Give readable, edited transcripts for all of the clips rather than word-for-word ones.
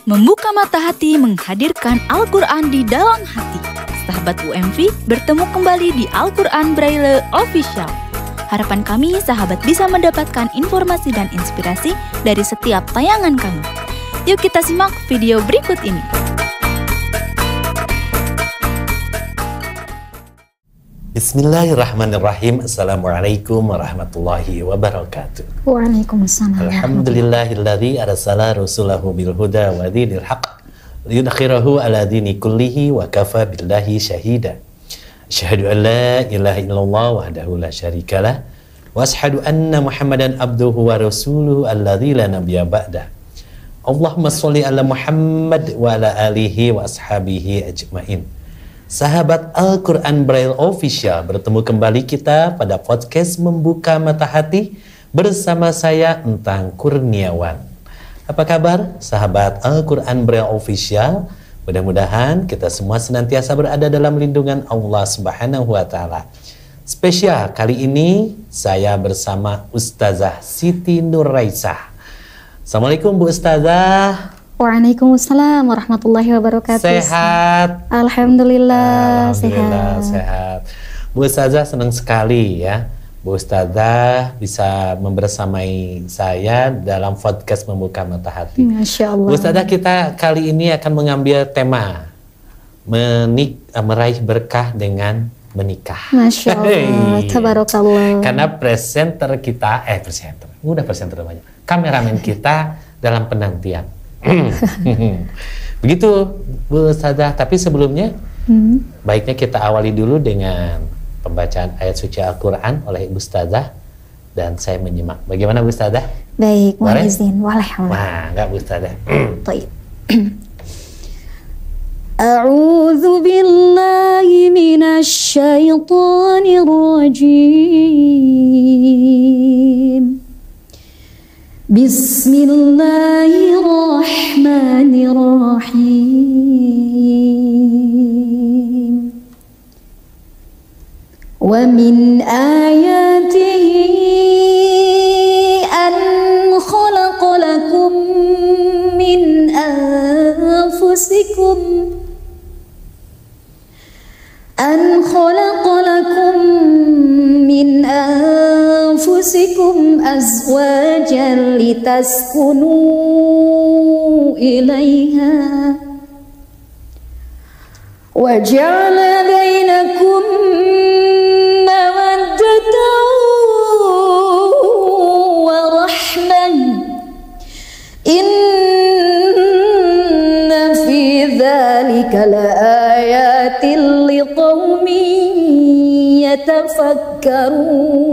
Membuka Mata Hati menghadirkan Al-Quran di dalam hati. Sahabat UMV bertemu kembali di Al-Quran Braille Official. Harapan kami sahabat bisa mendapatkan informasi dan inspirasi dari setiap tayangan kami. Yuk kita simak video berikut ini. Bismillahirrahmanirrahim. Assalamualaikum warahmatullahi wabarakatuh. Waalaikumsalam. Alhamdulillahilladzi arsala rasulahu bil huda wa dinil haqq liyudkhirahu ala dini kullihi wa kafa billahi syahida. Asyhadu an la ilaha illallah wahdahu la syarikalah wa asyhadu anna Muhammadan abduhu wa rasuluhu alladzi la nabiyya ba'dah. Allahumma sholli ala Muhammad wa ala alihi wa ashabihi ajmain. Sahabat Al-Quran Braille Official, bertemu kembali kita pada podcast Membuka Mata Hati bersama saya Entang Kurniawan. Apa kabar sahabat Al-Quran Braille Official? Mudah-mudahan kita semua senantiasa berada dalam lindungan Allah Subhanahu wa Ta'ala. Spesial kali ini saya bersama Ustazah Siti Nurraisah. Assalamualaikum Bu Ustazah. Waalaikumsalam warahmatullahi wabarakatuh. Sehat? Alhamdulillah, sehat. Bu Ustazah senang sekali ya, Bu Ustazah bisa membersamai saya dalam podcast Membuka Mata Hati. Masya Allah. Bu Ustazah, kita kali ini akan mengambil tema meraih berkah dengan menikah. Masya Allah, tabarakallah. Karena presenter kita, presenter banyak, kameramen kita dalam penantian. Begitu Bu Ustazah, tapi sebelumnya baiknya kita awali dulu dengan pembacaan ayat suci Al-Quran oleh Ibu Ustazah dan saya menyimak. Bagaimana Bu Ustazah? Baik, mohon izin. Wah, enggak Bu Ustazah. Baik. A'udzu billahi minasy syaithanir rajim. Bismillahirrahmanirrahim. Wa min ayatihi an khalaqa lakum min anfusikum azwajan litaskunu ilaiha wa ja'ala bainakum mawaddatan wa rahmah inna fi dzalika laayatin liqaumin yatafakkarun.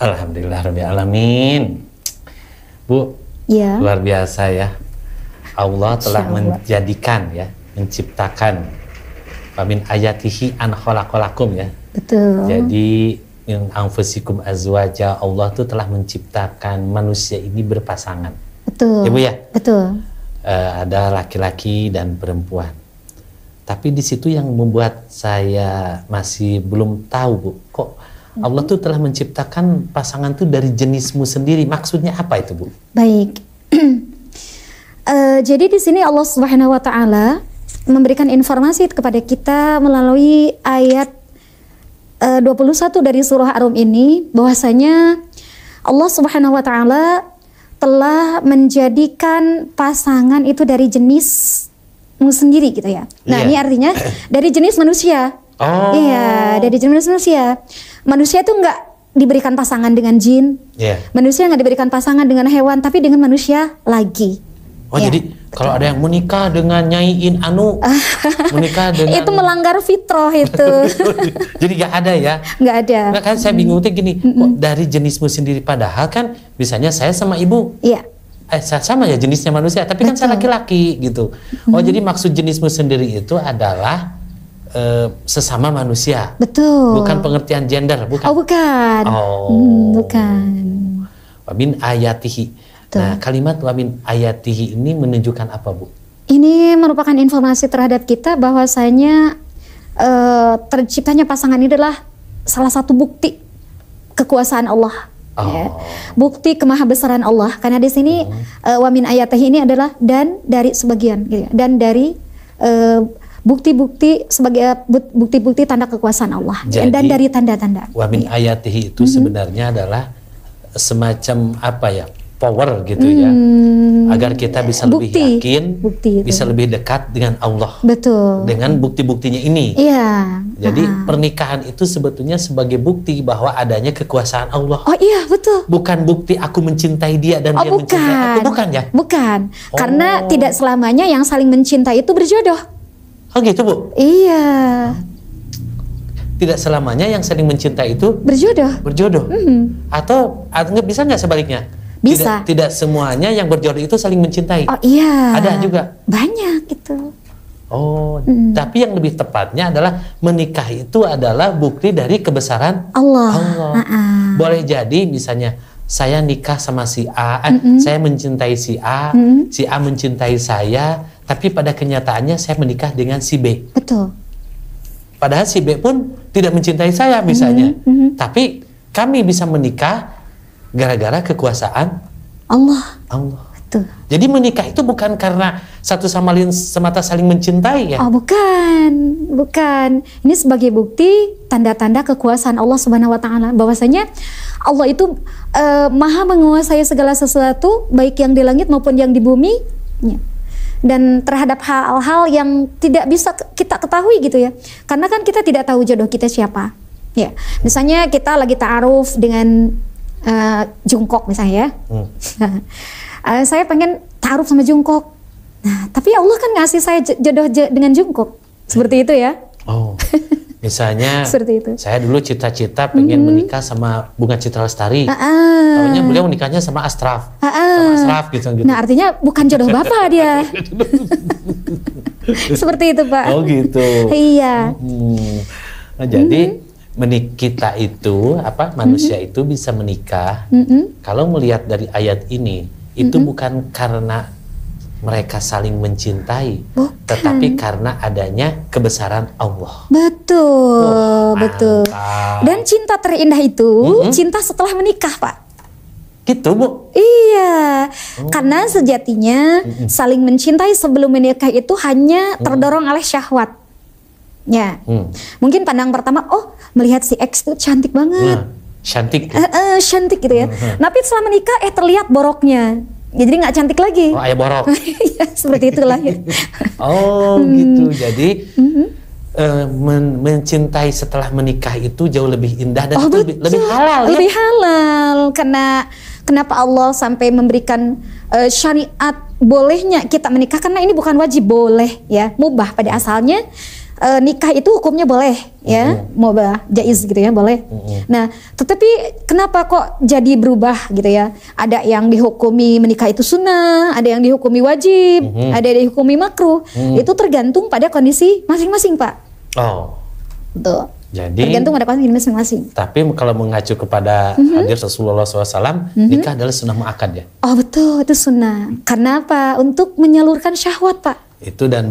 Alhamdulillah Rabbil Alamin. Bu, ya. Luar biasa ya. Allah telah menjadikan ya, menciptakan min ayatihi an khalaqalakum ya. Betul. Jadi min anfusikum azwaja, Allah tuh telah menciptakan manusia ini berpasangan. Betul. Ibu ya? Betul. Ada laki-laki dan perempuan. Tapi di situ yang membuat saya masih belum tahu, Bu. Kok Allah tuh telah menciptakan pasangan tuh dari jenismu sendiri? Maksudnya apa itu, Bu? Baik. Jadi di sini Allah Subhanahu wa Ta'ala memberikan informasi kepada kita melalui ayat 21 dari surah Ar-Rum ini, bahwasanya Allah Subhanahu wa Ta'ala telah menjadikan pasangan itu dari jenismu sendiri gitu ya. Nah, ini artinya dari jenis manusia. Oh. Iya, dari jenis manusia. Manusia itu enggak diberikan pasangan dengan jin. Manusia enggak diberikan pasangan dengan hewan, tapi dengan manusia lagi. Oh, jadi kalau ada yang menikah dengan Nyai menikah dengan itu melanggar fitrah itu. Jadi enggak ada ya? Enggak ada. Nah, kan saya bingung tuh gini, kok dari jenismu sendiri, padahal kan misalnya saya sama ibu. Iya. Sama ya jenisnya manusia, tapi kan saya laki-laki gitu. Oh, jadi maksud jenismu sendiri itu adalah sesama manusia. Betul. Bukan pengertian gender, bukan? Oh, bukan. Bukan. Wa min ayatihi. Nah, kalimat wa min ayatihi ini menunjukkan apa, Bu? Ini merupakan informasi terhadap kita bahwasanya terciptanya pasangan ini adalah salah satu bukti kekuasaan Allah. Ya. Bukti kemahabesaran Allah, karena di sini wa min ayatihi ini adalah dan dari sebagian, gitu ya. Dan dari bukti-bukti sebagai bukti-bukti tanda kekuasaan Allah. Jadi, dan dari tanda-tanda. Wa min ayatihi itu sebenarnya adalah semacam apa ya, power gitu ya, agar kita bisa lebih yakin, bisa lebih dekat dengan Allah. Betul. Dengan bukti-buktinya ini. Iya. Jadi pernikahan itu sebetulnya sebagai bukti bahwa adanya kekuasaan Allah. Oh iya, betul. Bukan bukti aku mencintai dia dan dia mencintai aku, bukan ya? Bukan. Karena tidak selamanya yang saling mencintai itu berjodoh. Oh gitu, Bu? Iya. Tidak selamanya yang saling mencintai itu berjodoh. Atau bisa nggak sebaliknya? Bisa. Tidak semuanya yang berjodoh itu saling mencintai. Oh iya. Ada juga. Banyak gitu. Oh, tapi yang lebih tepatnya adalah menikah itu adalah bukti dari kebesaran Allah. Boleh jadi misalnya saya nikah sama si A, saya mencintai si A, si A mencintai saya, tapi pada kenyataannya saya menikah dengan si B. Betul. Padahal si B pun tidak mencintai saya misalnya, tapi kami bisa menikah gara-gara kekuasaan Allah. Betul. Jadi menikah itu bukan karena satu sama lain semata saling mencintai ya? Oh bukan. Ini sebagai bukti tanda-tanda kekuasaan Allah Subhanahu Wa Taala, bahwasanya Allah itu maha menguasai segala sesuatu, baik yang di langit maupun yang di bumi. Ya. Dan terhadap hal-hal yang tidak bisa kita ketahui gitu ya, karena kan kita tidak tahu jodoh kita siapa ya. Misalnya kita lagi ta'aruf dengan Jungkook misalnya ya. Saya pengen ta'aruf sama Jungkook, nah tapi Allah kan ngasih saya jodoh dengan Jungkook, seperti itu ya. Oh, misalnya seperti itu. Saya dulu cita-cita pengen menikah sama Bunga Citra Lestari, tahunya beliau menikahnya sama Ashraf, sama Ashraf gitu. Nah artinya bukan jodoh bapak dia. Seperti itu Pak. Oh gitu. Iya. Nah, jadi kita itu manusia itu bisa menikah kalau melihat dari ayat ini itu bukan karena mereka saling mencintai, tetapi karena adanya kebesaran Allah. Betul, betul. Dan cinta terindah itu cinta setelah menikah, Pak. Gitu, Bu? Iya, karena sejatinya saling mencintai sebelum menikah itu hanya terdorong oleh syahwat. Ya, mungkin pandang pertama, oh melihat si X itu cantik banget, cantik, cantik gitu ya. Tapi setelah menikah, terlihat boroknya. Ya, jadi nggak cantik lagi. Oh, ayah borok. Ya, seperti itulah ya. Oh, gitu. Jadi mencintai setelah menikah itu jauh lebih indah dan itu lebih halal. Lebih halal. Karena kenapa Allah sampai memberikan syariat bolehnya kita menikah, karena ini bukan wajib, boleh ya, mubah pada asalnya. Nikah itu hukumnya boleh ya, mubah, jaiz gitu ya, boleh. Nah, tetapi kenapa kok jadi berubah gitu ya? Ada yang dihukumi menikah itu sunnah, ada yang dihukumi wajib, ada yang dihukumi makruh. Itu tergantung pada kondisi masing-masing, Pak. Oh, betul. Jadi tergantung pada kondisi masing-masing. Tapi kalau mengacu kepada hadis Rasulullah SAW, nikah adalah sunnah muakkad ya? Oh betul, itu sunnah. Karena apa? Untuk menyalurkan syahwat, Pak. Itu dan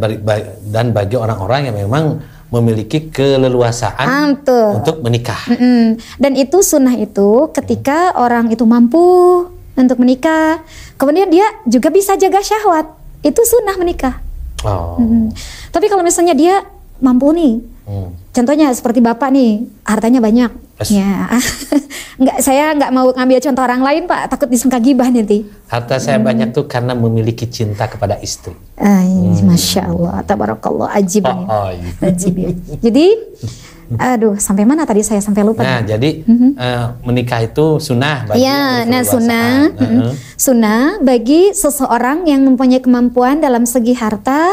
bagi orang-orang yang memang memiliki keleluasaan untuk menikah. Dan itu sunnah itu ketika orang itu mampu untuk menikah, kemudian dia juga bisa jaga syahwat, itu sunnah menikah. Tapi kalau misalnya dia mampu nih, contohnya seperti bapak nih, hartanya banyak, ya, saya nggak mau ngambil contoh orang lain, Pak, takut disangka gibah nanti. Harta saya banyak tuh karena memiliki cinta kepada istri. Masya Allah, tabarakallah, ajib ya. Ajib ya. Jadi, aduh, sampai mana tadi saya sampai lupa. Nah, jadi menikah itu sunnah bagi sunnah, sunnah bagi seseorang yang mempunyai kemampuan dalam segi harta,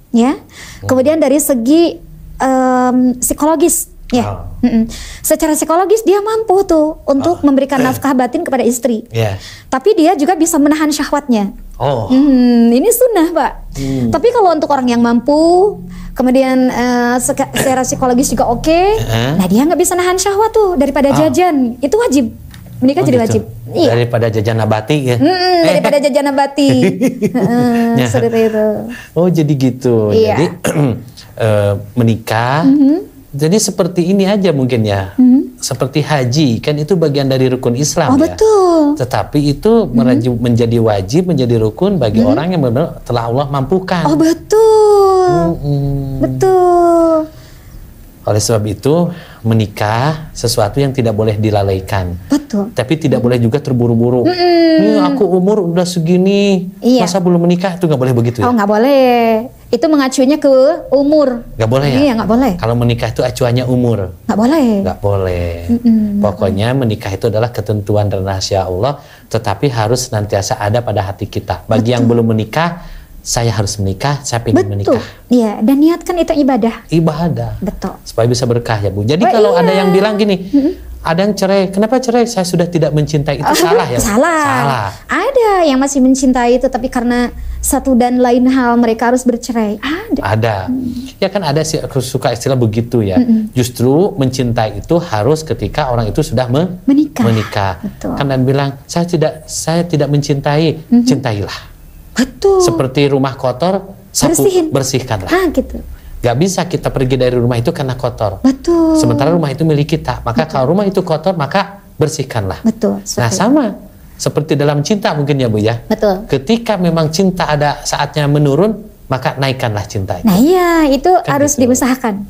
ya. Kemudian dari segi psikologis. Ya, secara psikologis dia mampu tuh untuk memberikan nafkah batin kepada istri. Tapi dia juga bisa menahan syahwatnya. Ini sunnah, Pak. Tapi kalau untuk orang yang mampu, kemudian secara psikologis juga oke, nah dia nggak bisa nahan syahwat tuh daripada jajan, itu wajib. Menikah jadi wajib. Iya. Daripada jajan nabati ya. Daripada jajan nabati. Seperti itu. Oh, jadi gitu. Iya. Jadi menikah Jadi seperti ini aja mungkin ya. Seperti haji, kan itu bagian dari rukun Islam ya. Betul. Tetapi itu menjadi wajib, menjadi rukun bagi orang yang benar-benar telah Allah mampukan. Oh betul. Betul. Oleh sebab itu menikah sesuatu yang tidak boleh dilalaikan. Betul. Tapi tidak boleh juga terburu-buru. Aku umur udah segini, masa belum menikah? Itu nggak boleh begitu ya? Oh nggak boleh. Itu mengacunya ke umur. Nggak boleh ya? Iya nggak boleh. Kalau menikah itu acuannya umur. Nggak boleh. Nggak boleh. Pokoknya menikah itu adalah ketentuan dan rahasia Allah, tetapi harus senantiasa ada pada hati kita. Bagi yang belum menikah, saya harus menikah, saya ingin menikah. Iya, dan niatkan itu ibadah. Ibadah. Betul. Supaya bisa berkah ya Bu. Jadi kalau ada yang bilang gini, ada yang cerai, kenapa cerai? Saya sudah tidak mencintai, itu salah ya? Salah. Ada yang masih mencintai itu, tapi karena satu dan lain hal mereka harus bercerai. Ada. Ya kan ada sih, aku suka istilah begitu ya. Justru mencintai itu harus ketika orang itu sudah menikah. Betul. Kan dan bilang, saya tidak mencintai, cintailah. Betul. Seperti rumah kotor, sapu bersihkanlah. Gitu. Gak bisa kita pergi dari rumah itu karena kotor. Betul. Sementara rumah itu milik kita. Maka kalau rumah itu kotor, maka bersihkanlah. Betul. Nah sama, seperti dalam cinta mungkin ya Bu ya. Betul. Ketika memang cinta ada saatnya menurun, maka naikkanlah cinta itu. Nah iya, itu kan harus gitu. diusahakan.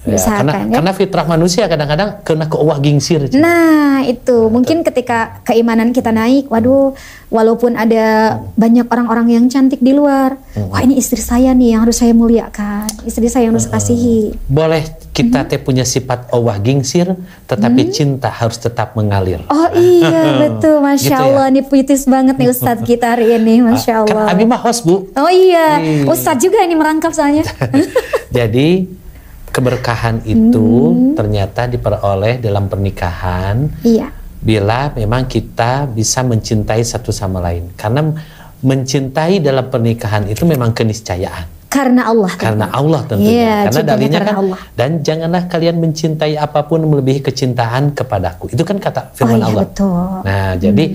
Ya, karena fitrah manusia kadang-kadang kena keuah gingsir. Nah itu mungkin ketika keimanan kita naik, waduh, walaupun ada banyak orang-orang yang cantik di luar, wah ini istri saya nih yang harus saya muliakan, istri saya yang harus kasihi. Boleh kita punya sifat keuah gingsir, tetapi cinta harus tetap mengalir. Oh iya betul, Masya Allah, ya? Nih puitis banget nih Ustadz kita hari ini, Masya Allah. Kan Abi mah host Bu. Oh iya, Ustadz juga ini merangkap soalnya. Jadi keberkahan itu ternyata diperoleh dalam pernikahan. Iya. Bila memang kita bisa mencintai satu sama lain. Karena mencintai dalam pernikahan itu memang keniscayaan. Karena Allah. Karena Allah tentunya. Karena dalilnya kan Allah. Dan janganlah kalian mencintai apapun melebihi kecintaan kepadaku. Itu kan kata firman Allah. Betul. Nah, jadi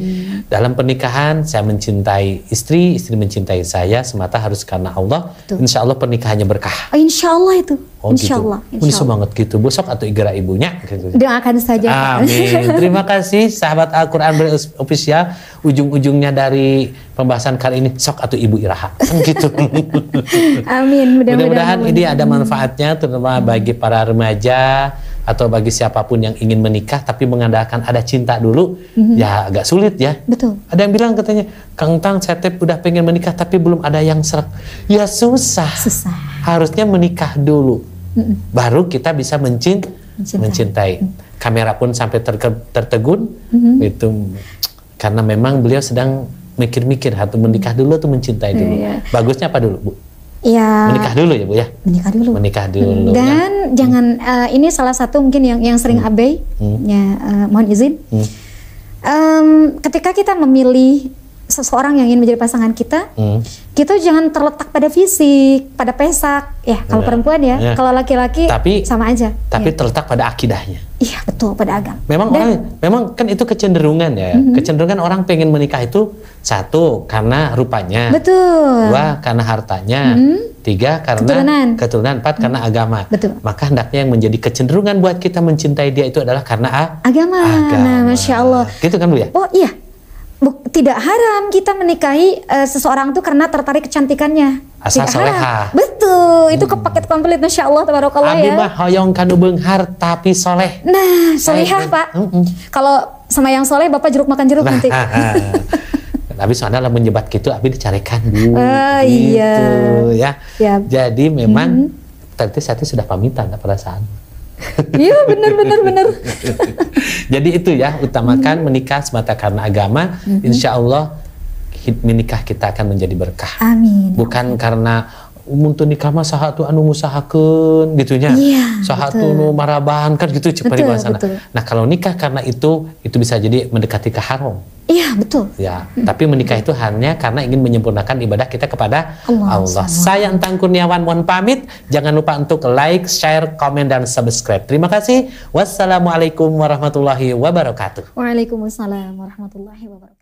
dalam pernikahan saya mencintai istri, istri mencintai saya, semata harus karena Allah. Betul. Insya Allah pernikahannya berkah. Oh, insya Allah itu. Insya gitu. Allah. Ini semangat gitu. Besok atau igara ibunya. Gitu. Doakan saja. Amin. Terima kasih sahabat Al-Quran Official. Ujung-ujungnya dari pembahasan kali ini, sok atau ibu Iraha. Kan gitu. Amin. Mudah-mudahan ini ada manfaatnya, terutama bagi para remaja atau bagi siapapun yang ingin menikah tapi mengandalkan ada cinta dulu, ya agak sulit ya. Betul. Ada yang bilang katanya, Kang Tang, saya udah pengen menikah tapi belum ada yang serak. Ya susah. Harusnya menikah dulu, baru kita bisa mencintai. Kamera pun sampai tertegun, itu karena memang beliau sedang mikir-mikir atau menikah dulu atau mencintai dulu. Bagusnya apa dulu Bu? Ya, menikah dulu ya Bu ya. Menikah dulu. Dan jangan ini salah satu mungkin yang sering abai. Ya, mohon izin. Ketika kita memilih seseorang yang ingin menjadi pasangan kita, kita jangan terletak pada fisik, pada pesak. Ya, kalau perempuan ya, kalau laki-laki sama aja. Tapi terletak pada akidahnya. Iya, betul, pada agama. Memang kan itu kecenderungan ya. Kecenderungan orang pengen menikah itu satu karena rupanya, dua karena hartanya, tiga karena keturunan, empat karena agama. Maka hendaknya yang menjadi kecenderungan buat kita mencintai dia itu adalah karena agama. Nah, Masya Allah. Gitu kan Bu ya? Oh iya. Tidak haram kita menikahi seseorang tuh karena tertarik kecantikannya. Asal soleha. Betul, itu paket komplit, Masya Allah, tabarakallah ya. Abi mah hoyong kanu beunghar tapi soleh. Nah, solehah Pak. Kalau sama yang soleh Bapak jeruk makan jeruk nanti. Abi soalnya lah menjebat gitu, Abi dicarikan Bu. Iya. Ya. Jadi memang tadi saya sudah pamitan perasaan. Iya, benar. Jadi itu ya, utamakan menikah semata karena agama. Insya Allah menikah kita akan menjadi berkah. Amin. Bukan karena untuk nikah mah saha tu anu ngusahakeun gitunya. Saha tu nu marabahan kan gitu cepari bahasana. Nah, kalau nikah karena itu bisa jadi mendekati ke haram. Iya, betul. Ya, tapi menikah itu hanya karena ingin menyempurnakan ibadah kita kepada Allah. Saya Entang Kurniawan mohon pamit. Jangan lupa untuk like, share, komen, dan subscribe. Terima kasih. Wassalamualaikum warahmatullahi wabarakatuh. Waalaikumsalam warahmatullahi wabarakatuh.